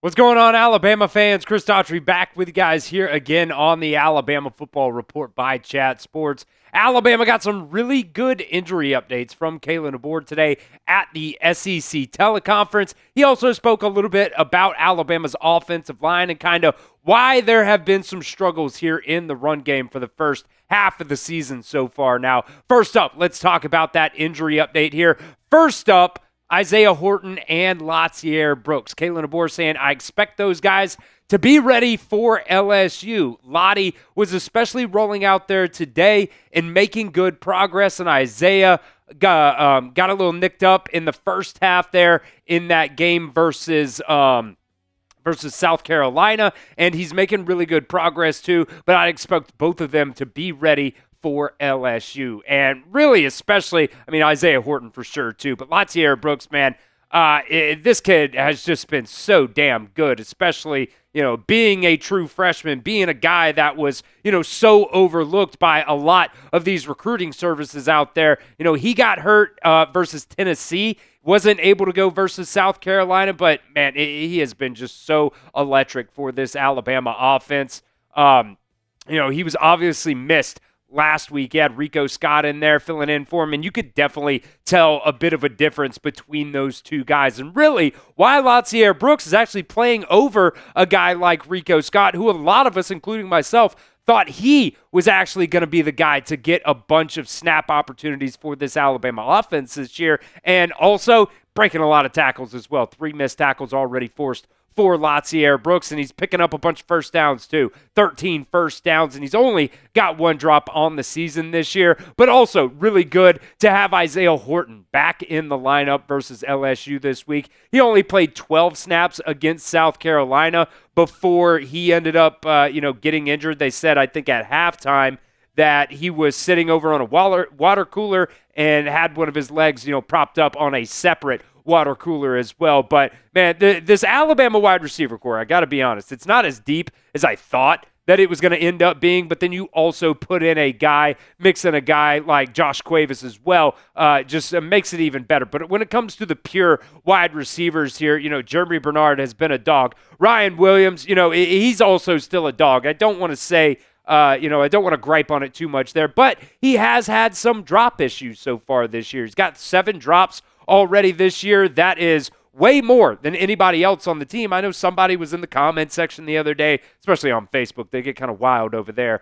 What's going on, Alabama fans? Chris Daughtry back with you guys here again on the Alabama Football Report by Chat Sports. Alabama got some really good injury updates from Kalen DeBoer today at the SEC teleconference. He also spoke a little bit about Alabama's offensive line and kind of why there have been some struggles here in the run game for the first half of the season so far. Now, first up, let's talk about that injury update here. First up, Isaiah Horton and Lotzeir Brooks. Kalen DeBoer saying, I expect those guys to be ready for LSU. Lottie was especially rolling out there today and making good progress, and Isaiah got a little nicked up in the first half there in that game versus South Carolina, and he's making really good progress too, but I expect both of them to be ready for LSU. And really, especially, Isaiah Horton for sure too, but Lotzeir Brooks, man, this kid has just been so damn good, especially, being a true freshman, being a guy that was, so overlooked by a lot of these recruiting services out there. He got hurt versus Tennessee, wasn't able to go versus South Carolina, but man, he has been just so electric for this Alabama offense. He was obviously missed last week. He had Rico Scott in there filling in for him, and you could definitely tell a bit of a difference between those two guys. And really, why Lotzeir Brooks is actually playing over a guy like Rico Scott, who a lot of us, including myself, thought he was actually going to be the guy to get a bunch of snap opportunities for this Alabama offense this year, and also breaking a lot of tackles as well. 3 missed tackles already forced for Lotzeir Brooks, and he's picking up a bunch of first downs too. 13 first downs, and he's only got 1 drop on the season this year, but also really good to have Isaiah Horton back in the lineup versus LSU this week. He only played 12 snaps against South Carolina before he ended up getting injured. They said, I think at halftime, that he was sitting over on a water cooler and had one of his legs, propped up on a separate water cooler as well. But, man, this Alabama wide receiver core, I got to be honest, it's not as deep as I thought that it was going to end up being, but then you also put in mix in a guy like Josh Cuevas as well, just makes it even better. But when it comes to the pure wide receivers here, Germie Bernard has been a dog. Ryan Williams, he's also still a dog. I don't want to say, I don't want to gripe on it too much there, but he has had some drop issues so far this year. He's got 7 drops already this year. That is way more than anybody else on the team. I know somebody was in the comment section the other day, especially on Facebook. They get kind of wild over there,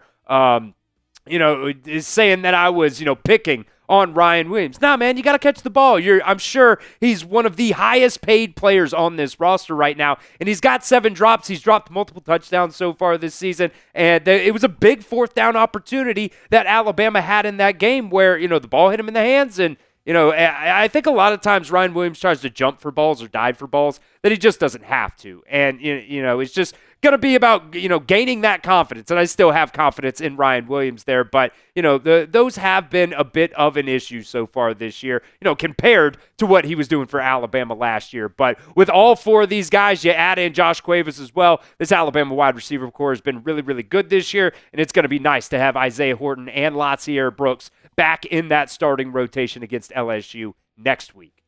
is saying that I was, picking on Ryan Williams. Nah, man, you got to catch the ball. I'm sure he's one of the highest paid players on this roster right now, and he's got 7 drops. He's dropped multiple touchdowns so far this season, and it was a big 4th down opportunity that Alabama had in that game where, the ball hit him in the hands, and I think a lot of times Ryan Williams tries to jump for balls or dive for balls that he just doesn't have to. And, it's just going to be about, gaining that confidence. And I still have confidence in Ryan Williams there. But, those have been a bit of an issue so far this year, compared to what he was doing for Alabama last year. But with all 4 of these guys, you add in Josh Cuevas as well. This Alabama wide receiver core has been really, really good this year. And it's going to be nice to have Isaiah Horton and Lotzeir Brooks back in that starting rotation against LSU next week.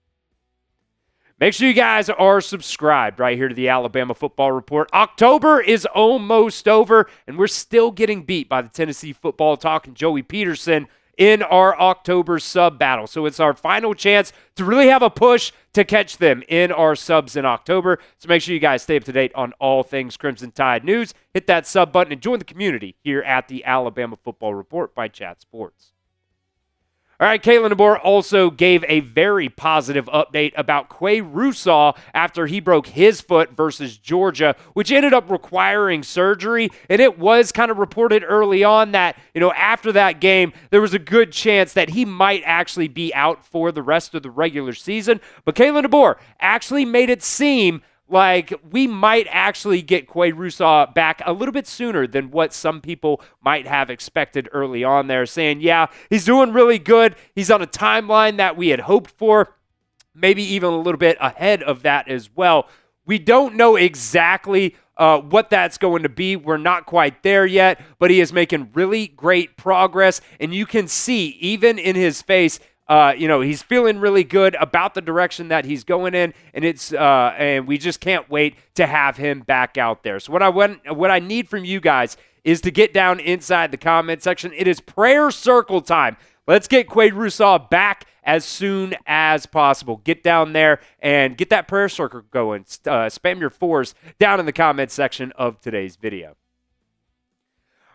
Make sure you guys are subscribed right here to the Alabama Football Report. October is almost over, and we're still getting beat by the Tennessee Football Talk and Joey Peterson in our October sub battle. So it's our final chance to really have a push to catch them in our subs in October. So make sure you guys stay up to date on all things Crimson Tide news. Hit that sub button and join the community here at the Alabama Football Report by Chat Sports. All right, Kalen DeBoer also gave a very positive update about Qua Russaw after he broke his foot versus Georgia, which ended up requiring surgery. And it was kind of reported early on that, after that game, there was a good chance that he might actually be out for the rest of the regular season. But Kalen DeBoer actually made it seem like we might actually get Qua Russaw back a little bit sooner than what some people might have expected early on there, saying, yeah, he's doing really good. He's on a timeline that we had hoped for, maybe even a little bit ahead of that as well. We don't know exactly what that's going to be. We're not quite there yet, but he is making really great progress, and you can see, even in his face, He's feeling really good about the direction that he's going in, and we just can't wait to have him back out there. So what I need from you guys is to get down inside the comment section. It is prayer circle time. Let's get Qua Russaw back as soon as possible. Get down there and get that prayer circle going. Spam your fours down in the comment section of today's video.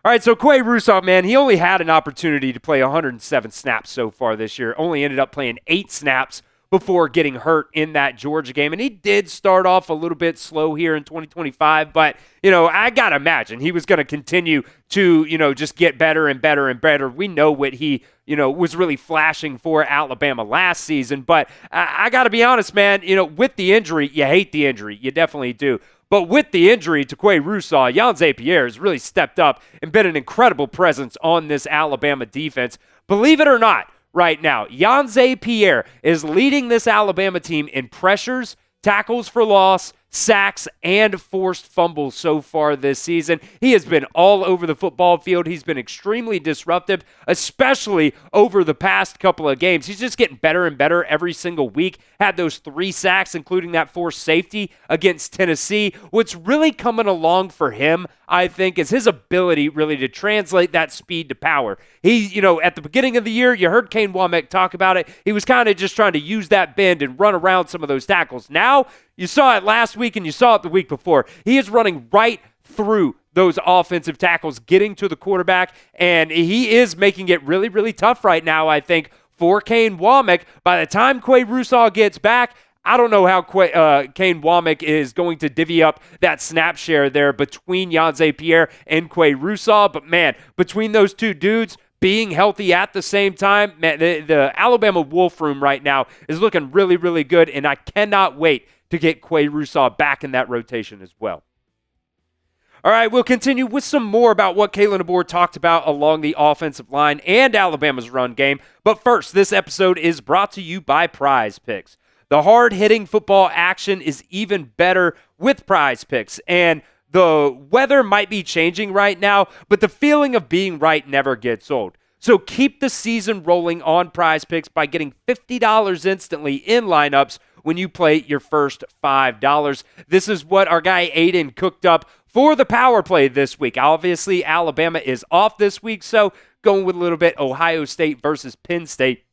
All right, so Qua Russaw, man, he only had an opportunity to play 107 snaps so far this year. Only ended up playing 8 snaps before getting hurt in that Georgia game. And he did start off a little bit slow here in 2025, but, I got to imagine he was going to continue to, just get better and better and better. We know what he, was really flashing for Alabama last season, but I got to be honest, man, with the injury, you hate the injury. You definitely do. But with the injury to Qua Russaw, Yhonzae Pierre has really stepped up and been an incredible presence on this Alabama defense. Believe it or not, right now, Yhonzae Pierre is leading this Alabama team in pressures, tackles for loss, sacks, and forced fumbles so far this season. He has been all over the football field. He's been extremely disruptive, especially over the past couple of games. He's just getting better and better every single week. Had those 3 sacks, including that forced safety against Tennessee. What's really coming along for him, I think, is his ability really to translate that speed to power. He, at the beginning of the year, you heard Kane Womack talk about it. He was kind of just trying to use that bend and run around some of those tackles. Now, you saw it last week and you saw it the week before. He is running right through those offensive tackles, getting to the quarterback, and he is making it really, really tough right now, I think, for Kane Womack. By the time Qua Russaw gets back, I don't know how Kane Womack is going to divvy up that snap share there between Yhonzae Pierre and Qua Russaw, but man, between those two dudes, being healthy at the same time, man, the Alabama Wolf Room right now is looking really, really good, and I cannot wait to get Qua Russaw back in that rotation as well. All right, we'll continue with some more about what Kalen DeBoer talked about along the offensive line and Alabama's run game. But first, this episode is brought to you by PrizePicks. The hard-hitting football action is even better with PrizePicks, and the weather might be changing right now, but the feeling of being right never gets old. So keep the season rolling on PrizePicks by getting $50 instantly in lineups when you play your first $5. This is what our guy Aiden cooked up for the power play this week. Obviously, Alabama is off this week, so going with a little bit Ohio State versus Penn State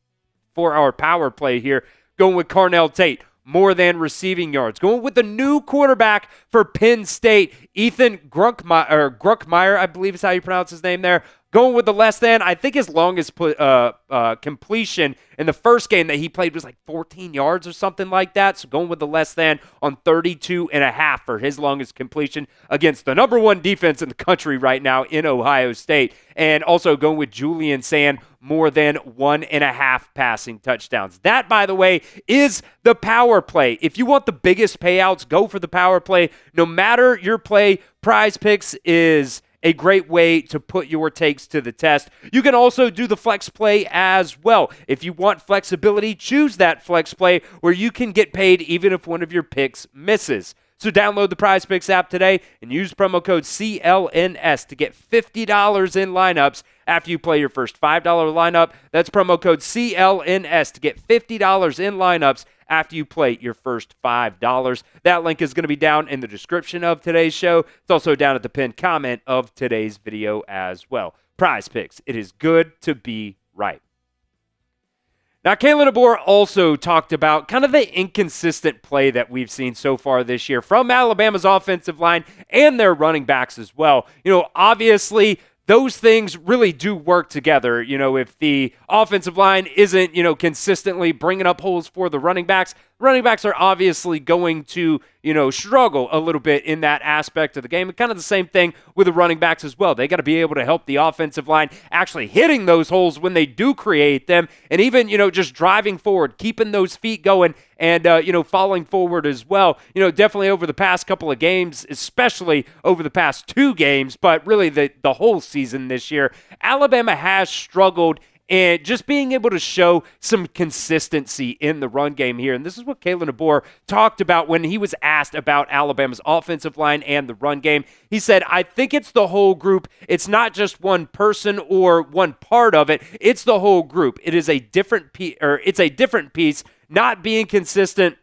for our power play here. Going with Carnell Tate, more than receiving yards. Going with the new quarterback for Penn State, Ethan Grunkmeyer, I believe is how you pronounce his name there. Going with the less than, I think his longest completion in the first game that he played was like 14 yards or something like that. So going with the less than on 32.5 for his longest completion against the number 1 defense in the country right now in Ohio State. And also going with Julian Sand, more than 1.5 passing touchdowns. That, by the way, is the power play. If you want the biggest payouts, go for the power play. No matter your play, PrizePicks is a great way to put your takes to the test. You can also do the flex play as well. If you want flexibility, choose that flex play where you can get paid even if one of your picks misses. So download the PrizePicks app today and use promo code CLNS to get $50 in lineups after you play your first $5 lineup. That's promo code CLNS to get $50 in lineups after you play your first $5. That link is going to be down in the description of today's show. It's also down at the pinned comment of today's video as well. PrizePicks, it is good to be right. Now, Kalen DeBoer also talked about kind of the inconsistent play that we've seen so far this year from Alabama's offensive line and their running backs as well. Obviously, those things really do work together. If the offensive line isn't, consistently bringing up holes for the running backs are obviously going to, struggle a little bit in that aspect of the game. And kind of the same thing with the running backs as well. They got to be able to help the offensive line actually hitting those holes when they do create them. And even, just driving forward, keeping those feet going and, falling forward as well. Definitely over the past couple of games, especially over the past 2 games, but really the whole season this year, Alabama has struggled and just being able to show some consistency in the run game here. And this is what Kalen DeBoer talked about when he was asked about Alabama's offensive line and the run game. He said, I think it's the whole group. It's not just one person or one part of it. It's the whole group. It is a different piece, not being consistent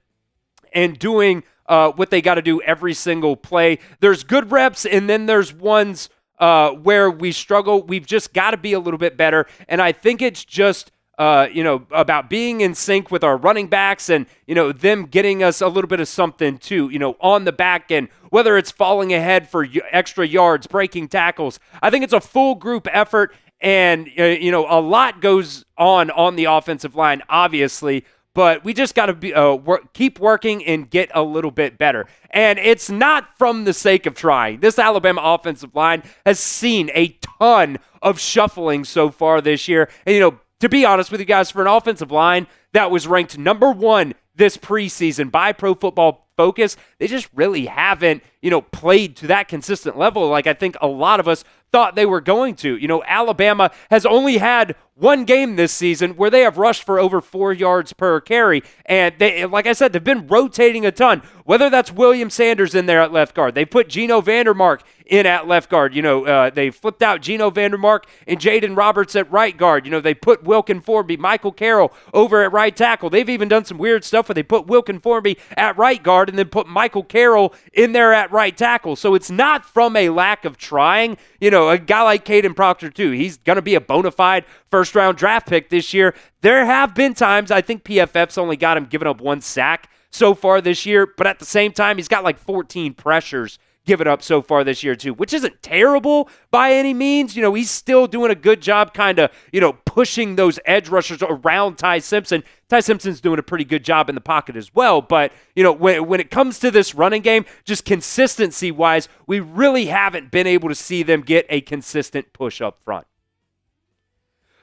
and doing what they got to do every single play. There's good reps, and then there's ones where we struggle. We've just got to be a little bit better. And I think it's just, about being in sync with our running backs and, them getting us a little bit of something too, on the back end, whether it's falling ahead for extra yards, breaking tackles. I think it's a full group effort, and, a lot goes on the offensive line, obviously. But we just got to keep working and get a little bit better. And it's not from the sake of trying. This Alabama offensive line has seen a ton of shuffling so far this year. And, to be honest with you guys, for an offensive line that was ranked number 1 this preseason by Pro Football Focus, they just really haven't, played to that consistent level like I think a lot of us thought they were going to. Alabama has only had one game this season where they have rushed for over 4 yards per carry. And they, like I said, they've been rotating a ton, whether that's William Sanders in there at left guard. They put Geno Vandermark in at left guard. They flipped out Geno Vandermark and Jaden Roberts at right guard. They put Wilkin Formby, Michael Carroll over at right tackle. They've even done some weird stuff where they put Wilkin Formby at right guard and then put Michael Carroll in there at right tackle. So it's not from a lack of trying. A guy like Caden Proctor, too, he's going to be a bona fide first-round draft pick this year. There have been times, I think PFF's only got him giving up 1 sack so far this year, but at the same time, he's got like 14 pressures given up so far this year too, which isn't terrible by any means. He's still doing a good job kind of, pushing those edge rushers around Ty Simpson. Ty Simpson's doing a pretty good job in the pocket as well, but, when it comes to this running game, just consistency-wise, we really haven't been able to see them get a consistent push up front.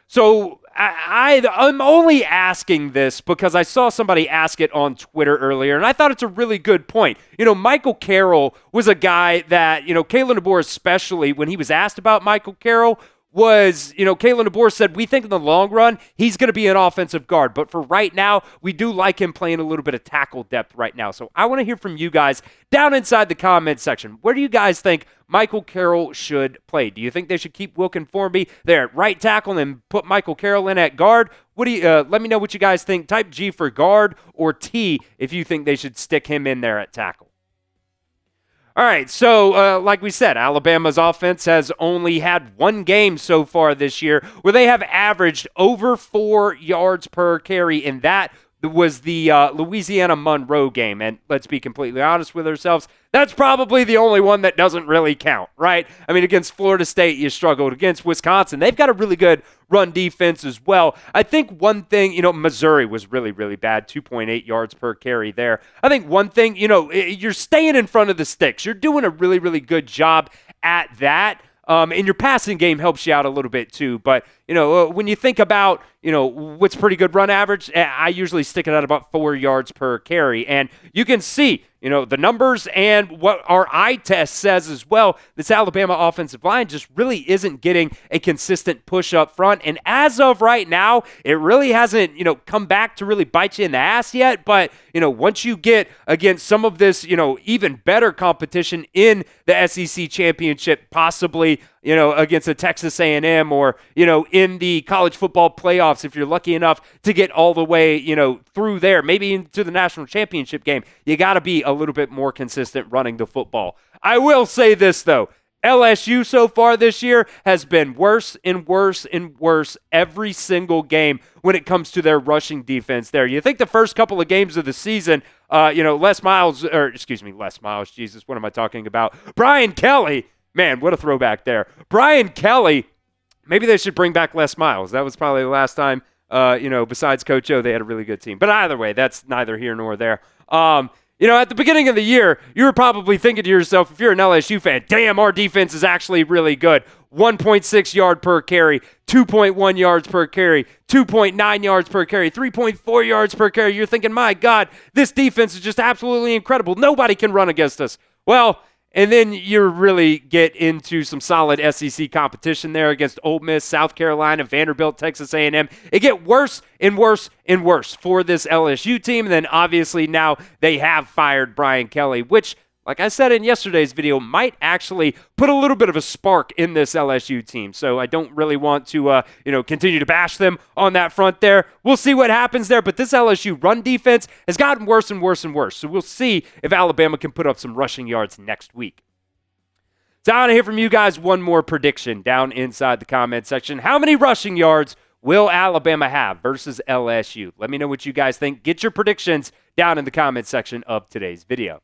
So I'm only asking this because I saw somebody ask it on Twitter earlier, and I thought it's a really good point. Michael Carroll was a guy that, Kalen DeBoer especially, when he was asked about Michael Carroll, Kalen DeBoer said, we think in the long run, he's going to be an offensive guard. But for right now, we do like him playing a little bit of tackle depth right now. So I want to hear from you guys down inside the comment section. Where do you guys think Michael Carroll should play? Do you think they should keep Wilkin Formby there at right tackle and put Michael Carroll in at guard? Let me know what you guys think. Type G for guard or T if you think they should stick him in there at tackle. All right, so like we said, Alabama's offense has only had one game so far this year where they have averaged over 4 yards per carry, and that was the Louisiana-Monroe game. And let's be completely honest with ourselves, that's probably the only one that doesn't really count, right? I mean, against Florida State, you struggled. Against Wisconsin, they've got a really good run defense as well. I think one thing, Missouri was really, really bad, 2.8 yards per carry there. I think one thing, you're staying in front of the sticks. You're doing a really, really good job at that. And your passing game helps you out a little bit too. But, when you think about, what's pretty good run average, I usually stick it at about 4 yards per carry. And you can see, the numbers and what our eye test says as well, this Alabama offensive line just really isn't getting a consistent push up front. And as of right now, it really hasn't, come back to really bite you in the ass yet. But, once you get against some of this, even better competition in the SEC championship, possibly, against a Texas A&M or, in the college football playoffs, if you're lucky enough to get all the way, through there, maybe into the national championship game, you got to be a little bit more consistent running the football. I will say this, though. LSU so far this year has been worse and worse and worse every single game when it comes to their rushing defense there. You think the first couple of games of the season, Les Miles, Jesus, what am I talking about? Brian Kelly, man, what a throwback there. Brian Kelly, maybe they should bring back Les Miles. That was probably the last time, besides Coach O, they had a really good team. But either way, that's neither here nor there. At the beginning of the year, you were probably thinking to yourself, if you're an LSU fan, damn, our defense is actually really good. 1.6 yard per carry, 2.1 yards per carry, 2.9 yards per carry, 3.4 yards per carry. You're thinking, my God, this defense is just absolutely incredible. Nobody can run against us. Well, And then you really get into some solid SEC competition there against Ole Miss, South Carolina, Vanderbilt, Texas A&M. It get worse and worse and worse for this LSU team. And then obviously now they have fired Brian Kelly, which, like I said in yesterday's video, might actually put a little bit of a spark in this LSU team. So I don't really want to, continue to bash them on that front there. We'll see what happens there. But this LSU run defense has gotten worse and worse and worse. So we'll see if Alabama can put up some rushing yards next week. So I want to hear from you guys one more prediction down inside the comment section. How many rushing yards will Alabama have versus LSU? Let me know what you guys think. Get your predictions down in the comment section of today's video.